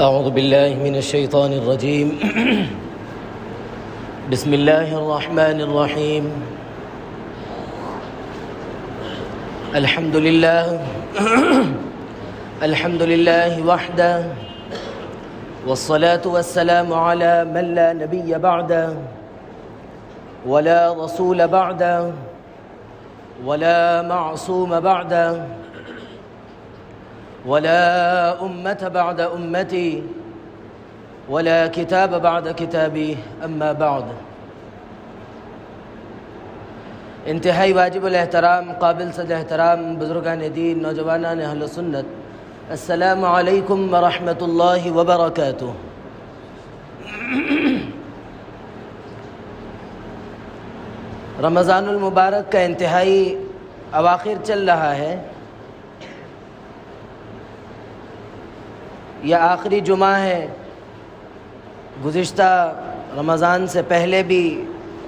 أعوذ بالله من الشيطان الرجيم بسم الله الرحمن الرحيم الحمد لله وحده والصلاة والسلام على من لا نبي بعده ولا رسول بعده ولا معصوم بعده ولا أمة بعد أمتي ولا كتاب بعد كتابي أما بعد انتہائی واجب الاحترام قابل صد احترام بزرگان دین نوجوانان اہل سنت السلام علیکم ورحمۃ اللہ وبرکاتہ۔ رمضان المبارک کا انتہائی اواخر چل رہا ہے۔ یہ آخری جمعہ ہے۔ گزشتہ رمضان سے پہلے بھی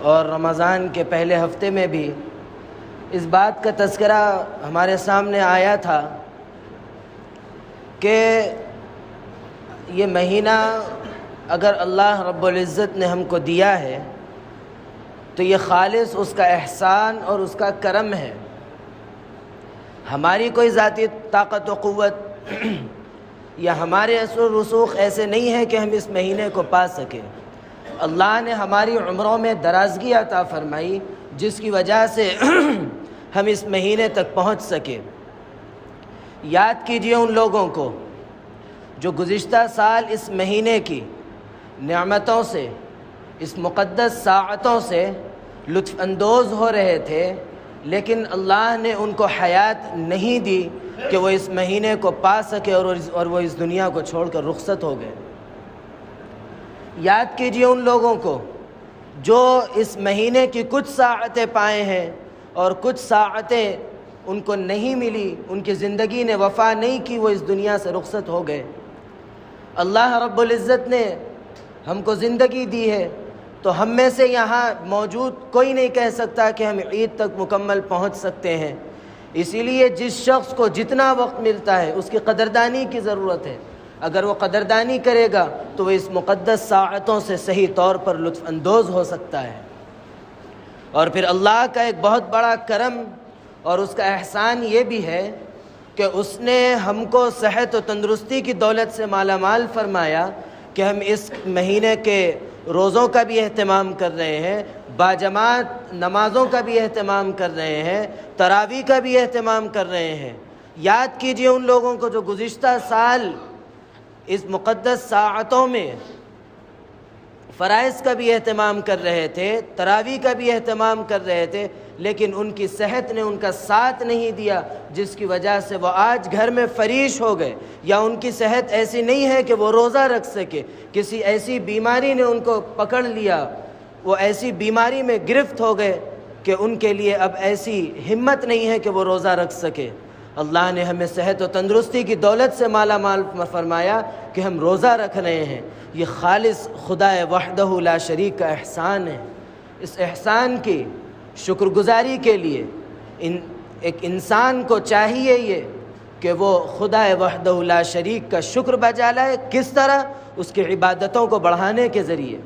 اور رمضان کے پہلے ہفتے میں بھی اس بات کا تذکرہ ہمارے سامنے آیا تھا کہ یہ مہینہ اگر اللہ رب العزت نے ہم کو دیا ہے تو یہ خالص اس کا احسان اور اس کا کرم ہے۔ ہماری کوئی ذاتی طاقت و قوت یا ہمارے اثر و رسوخ ایسے نہیں ہے کہ ہم اس مہینے کو پا سکیں۔ اللہ نے ہماری عمروں میں درازگی عطا فرمائی جس کی وجہ سے ہم اس مہینے تک پہنچ سکے۔ یاد کیجئے ان لوگوں کو جو گزشتہ سال اس مہینے کی نعمتوں سے، اس مقدس ساعتوں سے لطف اندوز ہو رہے تھے، لیکن اللہ نے ان کو حیات نہیں دی کہ وہ اس مہینے کو پا سکے اور وہ اس دنیا کو چھوڑ کر رخصت ہو گئے۔ یاد کیجئے ان لوگوں کو جو اس مہینے کی کچھ ساعتیں پائے ہیں اور کچھ ساعتیں ان کو نہیں ملی، ان کی زندگی نے وفا نہیں کی، وہ اس دنیا سے رخصت ہو گئے۔ اللہ رب العزت نے ہم کو زندگی دی ہے تو ہم میں سے یہاں موجود کوئی نہیں کہہ سکتا کہ ہم عید تک مکمل پہنچ سکتے ہیں۔ اسی لیے جس شخص کو جتنا وقت ملتا ہے اس کی قدردانی کی ضرورت ہے۔ اگر وہ قدردانی کرے گا تو وہ اس مقدس ساعتوں سے صحیح طور پر لطف اندوز ہو سکتا ہے۔ اور پھر اللہ کا ایک بہت بڑا کرم اور اس کا احسان یہ بھی ہے کہ اس نے ہم کو صحت و تندرستی کی دولت سے مالا مال فرمایا کہ ہم اس مہینے کے روزوں کا بھی اہتمام کر رہے ہیں، باجماعت نمازوں کا بھی اہتمام کر رہے ہیں، تراویح کا بھی اہتمام کر رہے ہیں۔ یاد کیجئے ان لوگوں کو جو گزشتہ سال اس مقدس ساعتوں میں فرائض کا بھی اہتمام کر رہے تھے، تراویح کا بھی اہتمام کر رہے تھے، لیکن ان کی صحت نے ان کا ساتھ نہیں دیا، جس کی وجہ سے وہ آج گھر میں فریش ہو گئے، یا ان کی صحت ایسی نہیں ہے کہ وہ روزہ رکھ سکے، کسی ایسی بیماری نے ان کو پکڑ لیا، وہ ایسی بیماری میں گرفت ہو گئے کہ ان کے لیے اب ایسی ہمت نہیں ہے کہ وہ روزہ رکھ سکے۔ اللہ نے ہمیں صحت و تندرستی کی دولت سے مالا مال فرمایا کہ ہم روزہ رکھ رہے ہیں۔ یہ خالص خدا وحدہ لا شریک کا احسان ہے۔ اس احسان کی شکر گزاری کے لیے ایک انسان کو چاہیے یہ کہ وہ خدا وحدہ لا شریک کا شکر بجا لائے۔ کس طرح؟ اس کی عبادتوں کو بڑھانے کے ذریعے۔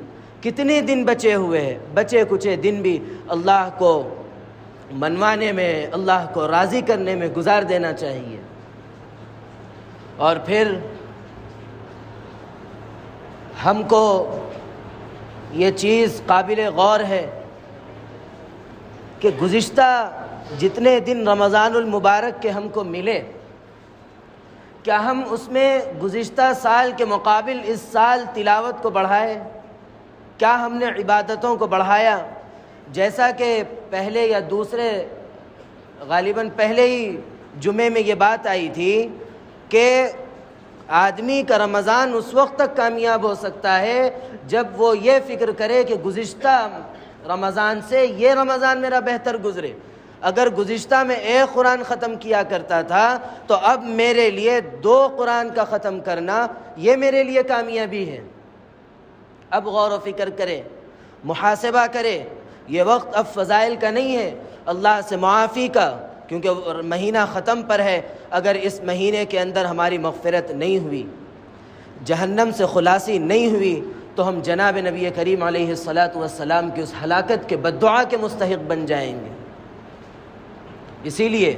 کتنے دن بچے ہوئے ہیں، بچے کچے دن بھی اللہ کو منوانے میں، اللہ کو راضی کرنے میں گزار دینا چاہیے۔ اور پھر ہم کو یہ چیز قابل غور ہے کہ گزشتہ جتنے دن رمضان المبارک کے ہم کو ملے، کیا ہم اس میں گزشتہ سال کے مقابل اس سال تلاوت کو بڑھائے؟ کیا ہم نے عبادتوں کو بڑھایا؟ جیسا کہ پہلے یا دوسرے غالباً پہلے ہی جمعے میں یہ بات آئی تھی کہ آدمی کا رمضان اس وقت تک کامیاب ہو سکتا ہے جب وہ یہ فکر کرے کہ گزشتہ رمضان سے یہ رمضان میرا بہتر گزرے۔ اگر گزشتہ میں ایک قرآن ختم کیا کرتا تھا تو اب میرے لیے 2 قرآن کا ختم کرنا یہ میرے لیے کامیابی ہے۔ اب غور و فکر کرے، محاسبہ کرے، یہ وقت اب فضائل کا نہیں ہے، اللہ سے معافی کا، کیونکہ مہینہ ختم پر ہے، اگر اس مہینے کے اندر ہماری مغفرت نہیں ہوئی۔ جہنم سے خلاصی نہیں ہوئی تو ہم جناب نبی کریم علیہ الصلاۃ والسلام کی اس ہلاکت کے بددعا کے مستحق بن جائیں گے۔ اسی لیے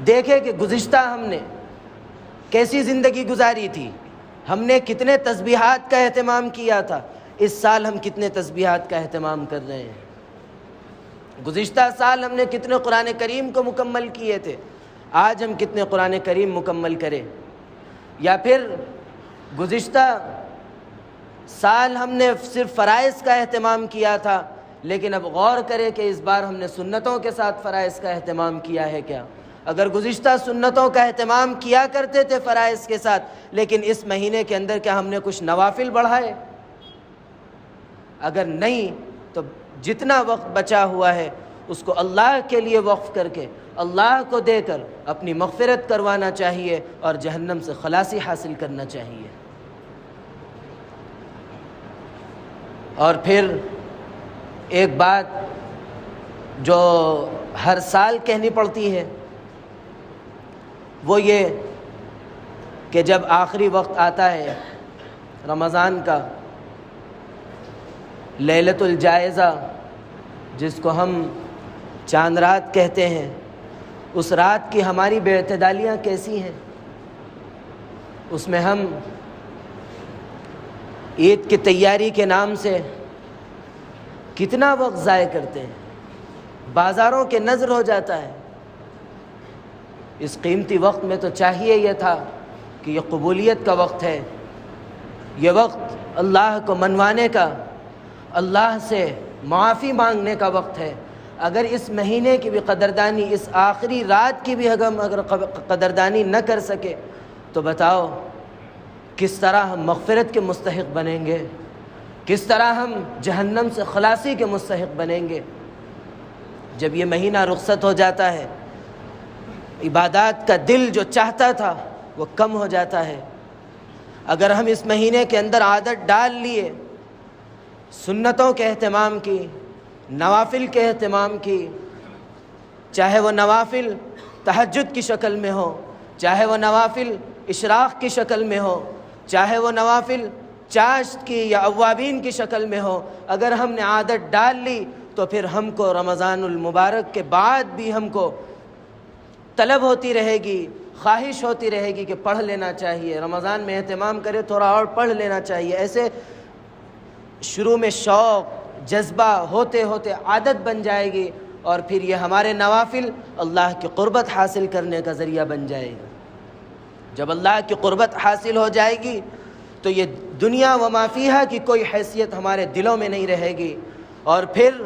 دیکھیں کہ گزشتہ ہم نے کیسی زندگی گزاری تھی، ہم نے کتنے تسبیحات کا اہتمام کیا تھا، اس سال ہم کتنے تسبیحات کا اہتمام کر رہے ہیں۔ گزشتہ سال ہم نے کتنے قرآن کریم کو مکمل کیے تھے، آج ہم کتنے قرآن کریم مکمل کریں؟ یا پھر گزشتہ سال ہم نے صرف فرائض کا اہتمام کیا تھا، لیکن اب غور کریں کہ اس بار ہم نے سنتوں کے ساتھ فرائض کا اہتمام کیا ہے کیا؟ اگر گزشتہ سنتوں کا اہتمام کیا کرتے تھے فرائض کے ساتھ، لیکن اس مہینے کے اندر کیا ہم نے کچھ نوافل بڑھائے؟ اگر نہیں تو جتنا وقت بچا ہوا ہے اس کو اللہ کے لیے وقف کر کے اللہ کو دے کر اپنی مغفرت کروانا چاہیے اور جہنم سے خلاصی حاصل کرنا چاہیے۔ اور پھر ایک بات جو ہر سال کہنی پڑتی ہے وہ یہ کہ جب آخری وقت آتا ہے رمضان کا، لیلۃ الجائزہ جس کو ہم چاند رات کہتے ہیں، اس رات کی ہماری بے اعتدالیاں کیسی ہیں؟ اس میں ہم عید کی تیاری کے نام سے کتنا وقت ضائع کرتے ہیں، بازاروں کے نظر ہو جاتا ہے۔ اس قیمتی وقت میں تو چاہیے یہ تھا کہ یہ قبولیت کا وقت ہے، یہ وقت اللہ کو منوانے کا، اللہ سے معافی مانگنے کا وقت ہے۔ اگر اس مہینے کی بھی قدردانی، اس آخری رات کی بھی اگر قدردانی نہ کر سکے تو بتاؤ کس طرح ہم مغفرت کے مستحق بنیں گے، کس طرح ہم جہنم سے خلاصی کے مستحق بنیں گے؟ جب یہ مہینہ رخصت ہو جاتا ہے، عبادات کا دل جو چاہتا تھا وہ کم ہو جاتا ہے۔ اگر ہم اس مہینے کے اندر عادت ڈال لیے سنتوں کے اہتمام کی، نوافل کے اہتمام کی، چاہے وہ نوافل تہجد کی شکل میں ہو، چاہے وہ نوافل اشراق کی شکل میں ہو، چاہے وہ نوافل چاشت کی یا اوابین کی شکل میں ہو، اگر ہم نے عادت ڈال لی تو پھر ہم کو رمضان المبارک کے بعد بھی ہم کو طلب ہوتی رہے گی، خواہش ہوتی رہے گی کہ پڑھ لینا چاہیے، رمضان میں اہتمام کرے تھوڑا اور پڑھ لینا چاہیے۔ ایسے شروع میں شوق جذبہ ہوتے ہوتے عادت بن جائے گی، اور پھر یہ ہمارے نوافل اللہ کی قربت حاصل کرنے کا ذریعہ بن جائے گا۔ جب اللہ کی قربت حاصل ہو جائے گی تو یہ دنیا و ما فیہا کی کوئی حیثیت ہمارے دلوں میں نہیں رہے گی، اور پھر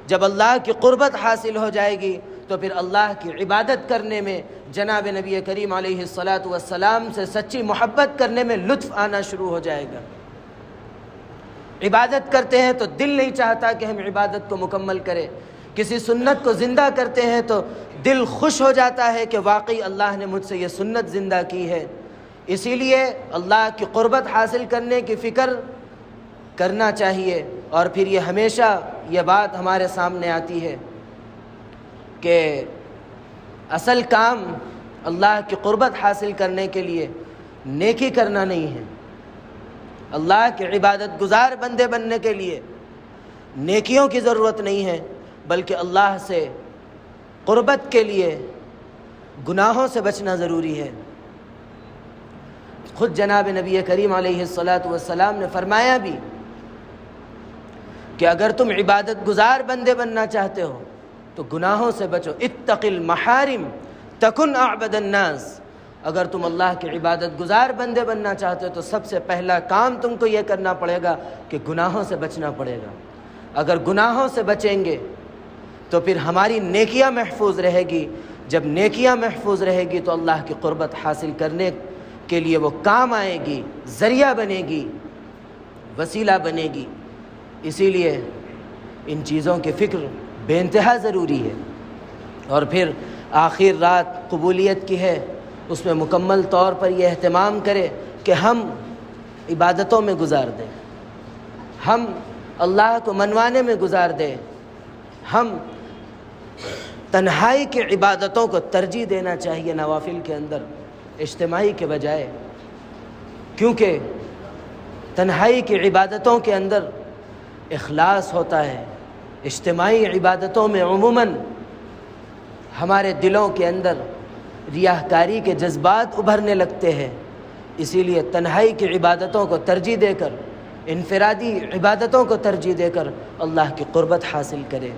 جب اللہ کی قربت حاصل ہو جائے گی تو پھر اللہ کی عبادت کرنے میں، جناب نبی کریم علیہ الصلاۃ والسلام سے سچی محبت کرنے میں لطف آنا شروع ہو جائے گا۔ عبادت کرتے ہیں تو دل نہیں چاہتا کہ ہم عبادت کو مکمل کریں، کسی سنت کو زندہ کرتے ہیں تو دل خوش ہو جاتا ہے کہ واقعی اللہ نے مجھ سے یہ سنت زندہ کی ہے۔ اسی لیے اللہ کی قربت حاصل کرنے کی فکر کرنا چاہیے، اور پھر یہ ہمیشہ یہ بات ہمارے سامنے آتی ہے کہ اصل کام اللہ کی قربت حاصل کرنے کے لیے نیکی کرنا نہیں ہے، اللہ کے عبادت گزار بندے بننے کے لیے نیکیوں کی ضرورت نہیں ہے، بلکہ اللہ سے قربت کے لیے گناہوں سے بچنا ضروری ہے۔ خود جناب نبی کریم علیہ الصلاۃ والسلام نے فرمایا بھی کہ اگر تم عبادت گزار بندے بننا چاہتے ہو تو گناہوں سے بچو، اتق المحارم تکن اعبد الناس۔ اگر تم اللہ کے عبادت گزار بندے بننا چاہتے ہو تو سب سے پہلا کام تم کو یہ کرنا پڑے گا کہ گناہوں سے بچنا پڑے گا۔ اگر گناہوں سے بچیں گے تو پھر ہماری نیکیاں محفوظ رہے گی، جب نیکیاں محفوظ رہے گی تو اللہ کی قربت حاصل کرنے کے لیے وہ کام آئے گی، ذریعہ بنے گی، وسیلہ بنے گی۔ اسی لیے ان چیزوں کی فکر بے انتہا ضروری ہے۔ اور پھر آخر رات قبولیت کی ہے، اس میں مکمل طور پر یہ اہتمام کرے کہ ہم عبادتوں میں گزار دیں، ہم اللہ کو منوانے میں گزار دیں، ہم تنہائی کی عبادتوں کو ترجیح دینا چاہیے نوافل کے اندر اجتماعی کے بجائے۔ کیونکہ تنہائی کی عبادتوں کے اندر اخلاص ہوتا ہے. اجتماعی عبادتوں میں عموماً ہمارے دلوں کے اندر ریاکاری کے جذبات ابھرنے لگتے ہیں. اسی لیے تنہائی کی عبادتوں کو ترجیح دے کر، انفرادی عبادتوں کو ترجیح دے کر اللہ کی قربت حاصل کرے.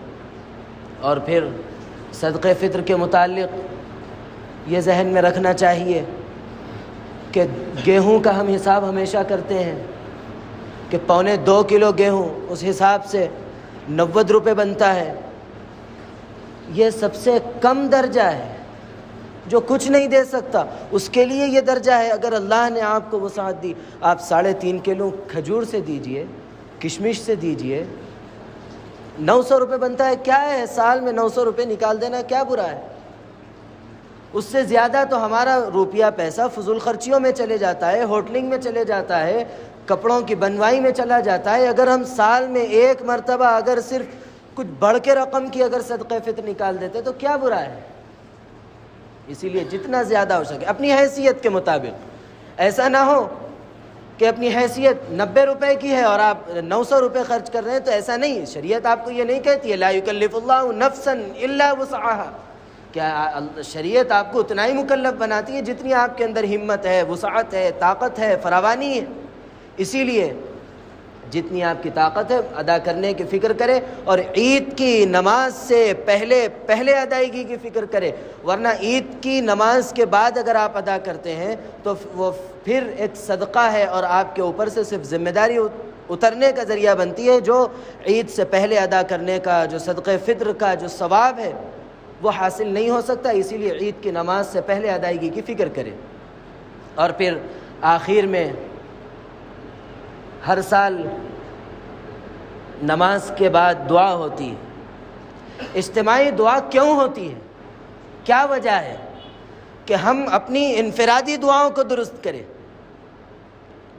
اور پھر صدقہ فطر کے متعلق یہ ذہن میں رکھنا چاہیے کہ گیہوں کا ہم حساب ہمیشہ کرتے ہیں کہ 1.25 کلو گیہوں اس حساب سے 90 روپے بنتا ہے. یہ سب سے کم درجہ ہے. جو کچھ نہیں دے سکتا اس کے لیے یہ درجہ ہے. اگر اللہ نے آپ کو وسعت دی، آپ 3.5 کلو کھجور سے دیجئے، کشمش سے دیجئے، 900 روپے بنتا ہے. کیا ہے سال میں 900 روپے نکال دینا، کیا برا ہے؟ اس سے زیادہ تو ہمارا روپیہ پیسہ فضول خرچیوں میں چلے جاتا ہے، ہوٹلنگ میں چلے جاتا ہے، کپڑوں کی بنوائی میں چلا جاتا ہے. اگر ہم سال میں ایک مرتبہ اگر صرف کچھ بڑھ کے رقم کی اگر صدقہ فطر نکال دیتے تو کیا برا ہے؟ اسی لیے جتنا زیادہ ہو سکے اپنی حیثیت کے مطابق. ایسا نہ ہو کہ اپنی حیثیت 90 روپے کی ہے اور آپ 900 روپے خرچ کر رہے ہیں. تو ایسا نہیں. شریعت آپ کو یہ نہیں کہتی ہے لا یکلف اللہ نفسا الا وسعها. کیا شریعت آپ کو اتنا ہی مکلف بناتی ہے جتنی آپ کے اندر ہمت ہے، وسعت ہے، طاقت ہے، فراوانی ہے. اسی لیے جتنی آپ کی طاقت ہے ادا کرنے کی فکر کرے، اور عید کی نماز سے پہلے ادائیگی کی فکر کرے. ورنہ عید کی نماز کے بعد اگر آپ ادا کرتے ہیں تو وہ پھر ایک صدقہ ہے اور آپ کے اوپر سے صرف ذمہ داری اترنے کا ذریعہ بنتی ہے. جو عید سے پہلے ادا کرنے کا جو صدقہ فطر کا جو ثواب ہے وہ حاصل نہیں ہو سکتا. اسی لیے عید کی نماز سے پہلے ادائیگی کی فکر کرے. اور پھر آخر میں ہر سال نماز کے بعد دعا ہوتی ہے. اجتماعی دعا کیوں ہوتی ہے؟ کیا وجہ ہے کہ ہم اپنی انفرادی دعاؤں کو درست کریں؟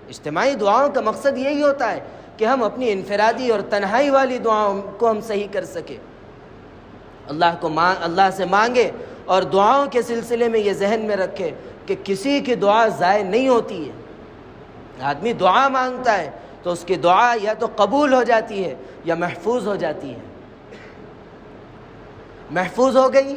اجتماعی دعاؤں کا مقصد یہی ہوتا ہے کہ ہم اپنی انفرادی اور تنہائی والی دعاؤں کو ہم صحیح کر سکیں. اللہ سے مانگے اور دعاؤں کے سلسلے میں یہ ذہن میں رکھے کہ کسی کی دعا ضائع نہیں ہوتی ہے. آدمی دعا مانگتا ہے تو اس کی دعا یا تو قبول ہو جاتی ہے یا محفوظ ہو جاتی ہے. محفوظ ہو گئی،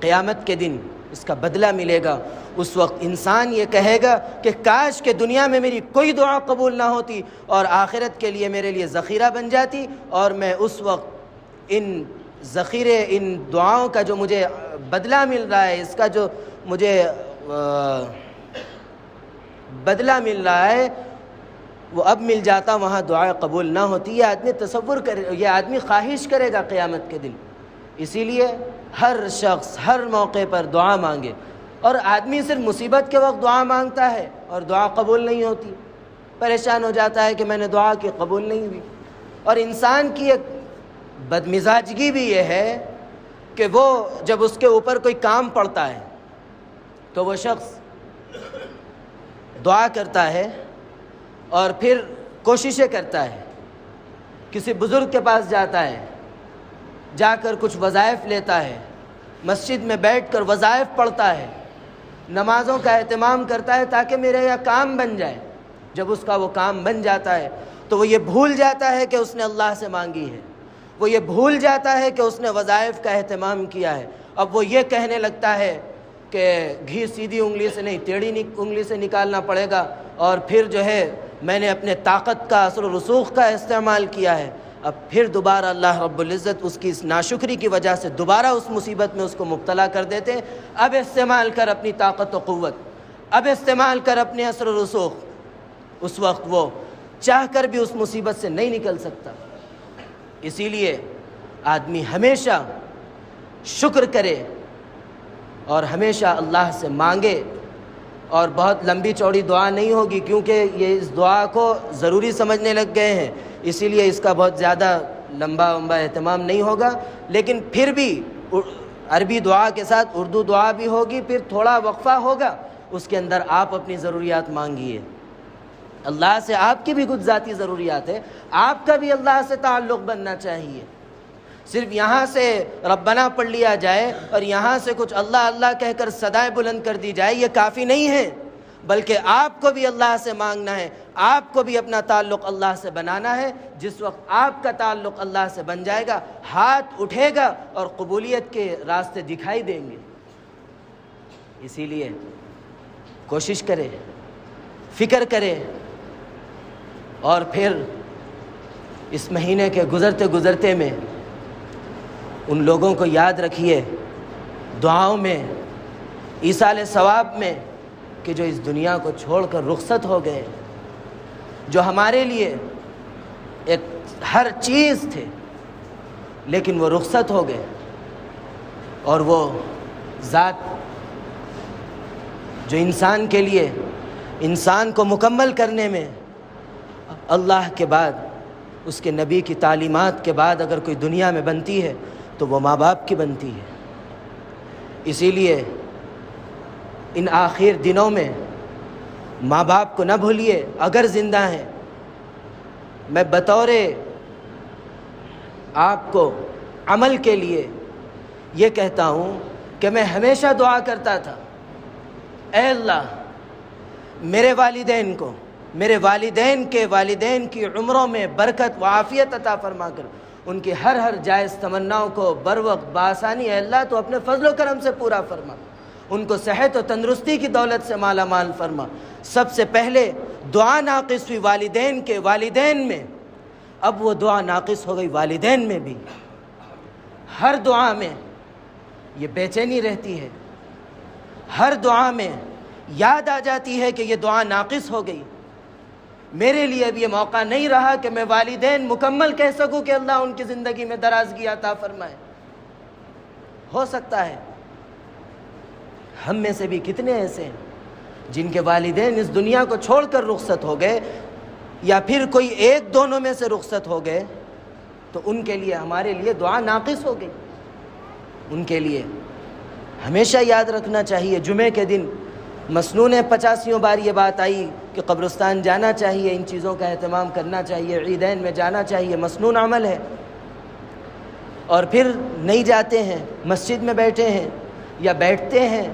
قیامت کے دن اس کا بدلہ ملے گا. اس وقت انسان یہ کہے گا کہ کاش کہ دنیا میں میری کوئی دعا قبول نہ ہوتی اور آخرت کے لیے میرے لیے ذخیرہ بن جاتی، اور میں اس وقت ان ذخیرے، ان دعاؤں کا جو مجھے بدلہ مل رہا ہے، اس کا جو مجھے بدلہ مل رہا ہے وہ اب مل جاتا، وہاں دعا قبول نہ ہوتی. یہ آدمی تصور کرے، یہ آدمی خواہش کرے گا قیامت کے دن. اسی لیے ہر شخص ہر موقع پر دعا مانگے. اور آدمی صرف مصیبت کے وقت دعا مانگتا ہے اور دعا قبول نہیں ہوتی، پریشان ہو جاتا ہے کہ میں نے دعا کی قبول نہیں ہوئی. اور انسان کی ایک بدمزاجگی بھی یہ ہے کہ وہ جب اس کے اوپر کوئی کام پڑتا ہے تو وہ شخص دعا کرتا ہے اور پھر کوششیں کرتا ہے. کسی بزرگ کے پاس جاتا ہے، جا کر کچھ وظائف لیتا ہے، مسجد میں بیٹھ کر وظائف پڑھتا ہے، نمازوں کا اہتمام کرتا ہے تاکہ میرا یہ کام بن جائے. جب اس کا وہ کام بن جاتا ہے تو وہ یہ بھول جاتا ہے کہ اس نے اللہ سے مانگی ہے. وہ یہ بھول جاتا ہے کہ اس نے وظائف کا اہتمام کیا ہے. اب وہ یہ کہنے لگتا ہے کہ گھی سیدھی انگلی سے نہیں ٹیڑھی انگلی سے نکالنا پڑے گا، اور پھر جو ہے میں نے اپنے طاقت کا اثر و رسوخ کا استعمال کیا ہے. اب پھر دوبارہ اللہ رب العزت اس کی اس ناشکری کی وجہ سے دوبارہ اس مصیبت میں اس کو مبتلا کر دیتے ہیں. اب استعمال کر اپنی طاقت و قوت، اب استعمال کر اپنے اثر و رسوخ. اس وقت وہ چاہ کر بھی اس مصیبت سے نہیں نکل سکتا. اسی لیے آدمی ہمیشہ شکر کرے اور ہمیشہ اللہ سے مانگے. اور بہت لمبی چوڑی دعا نہیں ہوگی کیونکہ یہ اس دعا کو ضروری سمجھنے لگ گئے ہیں، اسی لیے اس کا بہت زیادہ لمبا اہتمام نہیں ہوگا. لیکن پھر بھی عربی دعا کے ساتھ اردو دعا بھی ہوگی، پھر تھوڑا وقفہ ہوگا، اس کے اندر آپ اپنی ضروریات مانگیے. اللہ سے آپ کی بھی کچھ ذاتی ضروریات ہے، آپ کا بھی اللہ سے تعلق بننا چاہیے. صرف یہاں سے ربنا پڑھ لیا جائے اور یہاں سے کچھ اللہ اللہ کہہ کر صدائیں بلند کر دی جائے یہ کافی نہیں ہے. بلکہ آپ کو بھی اللہ سے مانگنا ہے، آپ کو بھی اپنا تعلق اللہ سے بنانا ہے۔ جس وقت آپ کا تعلق اللہ سے بن جائے گا، ہاتھ اٹھے گا اور قبولیت کے راستے دکھائی دیں گے۔ اسی لیے کوشش کرے، فکر کرے، اور پھر اس مہینے کے گزرتے گزرتے میں ان لوگوں کو یاد رکھیے، دعاؤں میں، ایصال ثواب میں، کہ جو اس دنیا کو چھوڑ کر رخصت ہو گئے، جو ہمارے لیے ایک ہر چیز تھے لیکن وہ رخصت ہو گئے، اور وہ ذات جو انسان کے لیے، انسان کو مکمل کرنے میں اللہ کے بعد، اس کے نبی کی تعلیمات کے بعد اگر کوئی دنیا میں بنتی ہے تو وہ ماں باپ کی بنتی ہے۔ اسی لیے ان آخر دنوں میں ماں باپ کو نہ بھولیے اگر زندہ ہیں۔ میں بطور آپ کو عمل کے لیے یہ کہتا ہوں کہ میں ہمیشہ دعا کرتا تھا، اے اللہ میرے والدین کو، میرے والدین کی عمروں میں برکت و عافیت عطا فرما کر ان کی ہر جائز تمناؤں کو بروقت بآسانی اے اللہ تو اپنے فضل و کرم سے پورا فرما، ان کو صحت و تندرستی کی دولت سے مالا مال فرما۔ سب سے پہلے دعا ناقص ہوئی والدین میں، اب وہ دعا ناقص ہو گئی والدین میں بھی۔ ہر دعا میں یہ بے چینی رہتی ہے، ہر دعا میں یاد آ جاتی ہے کہ یہ دعا ناقص ہو گئی۔ میرے لیے اب یہ موقع نہیں رہا کہ میں والدین مکمل کہہ سکوں کہ اللہ ان کی زندگی میں درازگی عطا فرمائے۔ ہو سکتا ہے ہم میں سے بھی کتنے ایسے ہیں جن کے والدین اس دنیا کو چھوڑ کر رخصت ہو گئے، یا پھر کوئی ایک دونوں میں سے رخصت ہو گئے، تو ان کے لیے ہمارے لیے دعا ناقص ہو گئی۔ ان کے لیے ہمیشہ یاد رکھنا چاہیے۔ جمعے کے دن مسنون 85 بار یہ بات آئی کہ قبرستان جانا چاہیے، ان چیزوں کا اہتمام کرنا چاہیے، عیدین میں جانا چاہیے، مسنون عمل ہے۔ اور پھر نہیں جاتے ہیں، مسجد میں بیٹھے ہیں یا بیٹھتے ہیں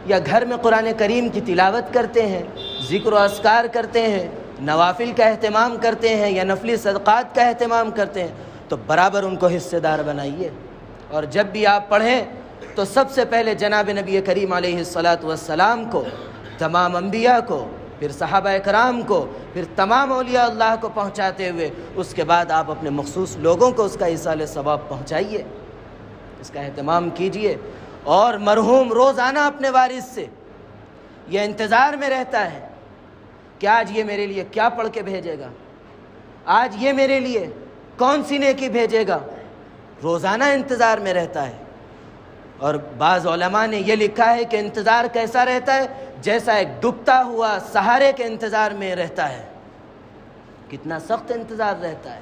یا گھر میں قرآن کریم کی تلاوت کرتے ہیں، ذکر و اذکار کرتے ہیں، نوافل کا اہتمام کرتے ہیں یا نفلی صدقات کا اہتمام کرتے ہیں، تو برابر ان کو حصے دار بنائیے۔ اور جب بھی آپ پڑھیں تو سب سے پہلے جناب نبی کریم علیہ الصلاۃ کو، تمام انبیاء کو، پھر صحابہ کرام کو، پھر تمام اولیاء اللہ کو پہنچاتے ہوئے اس کے بعد آپ اپنے مخصوص لوگوں کو اس کا ایصال ثواب پہنچائیے، اس کا اہتمام کیجیے۔ اور مرحوم روزانہ اپنے وارث سے یہ انتظار میں رہتا ہے کہ آج یہ میرے لیے کیا پڑھ کے بھیجے گا، آج یہ میرے لیے کون سی نیکی بھیجے گا، روزانہ انتظار میں رہتا ہے۔ اور بعض علماء نے یہ لکھا ہے کہ انتظار کیسا رہتا ہے، جیسا ایک ڈوبتا ہوا سہارے کے انتظار میں رہتا ہے۔ کتنا سخت انتظار رہتا ہے،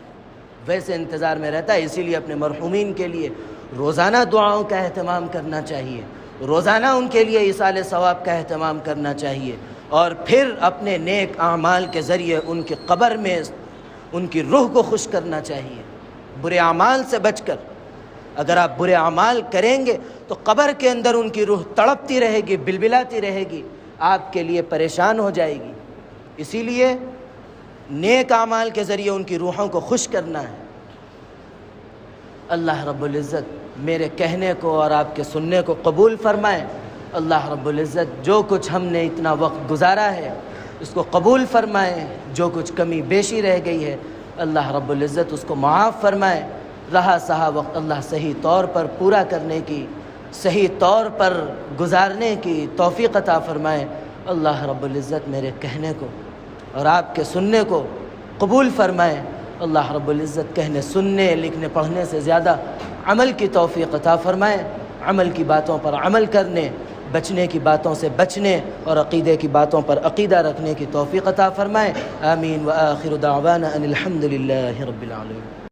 ویسے انتظار میں رہتا ہے۔ اسی لیے اپنے مرحومین کے لیے روزانہ دعاؤں کا اہتمام کرنا چاہیے، روزانہ ان کے لیے ایصال ثواب کا اہتمام کرنا چاہیے، اور پھر اپنے نیک اعمال کے ذریعے ان کی قبر میں ان کی روح کو خوش کرنا چاہیے۔ برے اعمال سے بچ کر اگر آپ برے اعمال کریں گے تو قبر کے اندر ان کی روح تڑپتی رہے گی، بلبلاتی رہے گی، آپ کے لیے پریشان ہو جائے گی۔ اسی لیے نیک اعمال کے ذریعے ان کی روحوں کو خوش کرنا ہے۔ اللہ رب العزت میرے کہنے کو اور آپ کے سننے کو قبول فرمائے۔ اللہ رب العزت جو کچھ ہم نے اتنا وقت گزارا ہے اس کو قبول فرمائے، جو کچھ کمی بیشی رہ گئی ہے اللہ رب العزت اس کو معاف فرمائے۔ رہا سہا وقت اللہ صحیح طور پر پورا کرنے کی، صحیح طور پر گزارنے کی توفیق عطا فرمائے۔ اللہ رب العزت میرے کہنے کو اور آپ کے سننے کو قبول فرمائے۔ اللہ رب العزت کہنے، سننے، لکھنے، پڑھنے سے زیادہ عمل کی توفیق عطا فرمائے، عمل کی باتوں پر عمل کرنے، بچنے کی باتوں سے بچنے اور عقیدے کی باتوں پر عقیدہ رکھنے کی توفیق عطا فرمائے۔ آمین۔ وآخر دعوانا ان الحمد للہ رب العالمین۔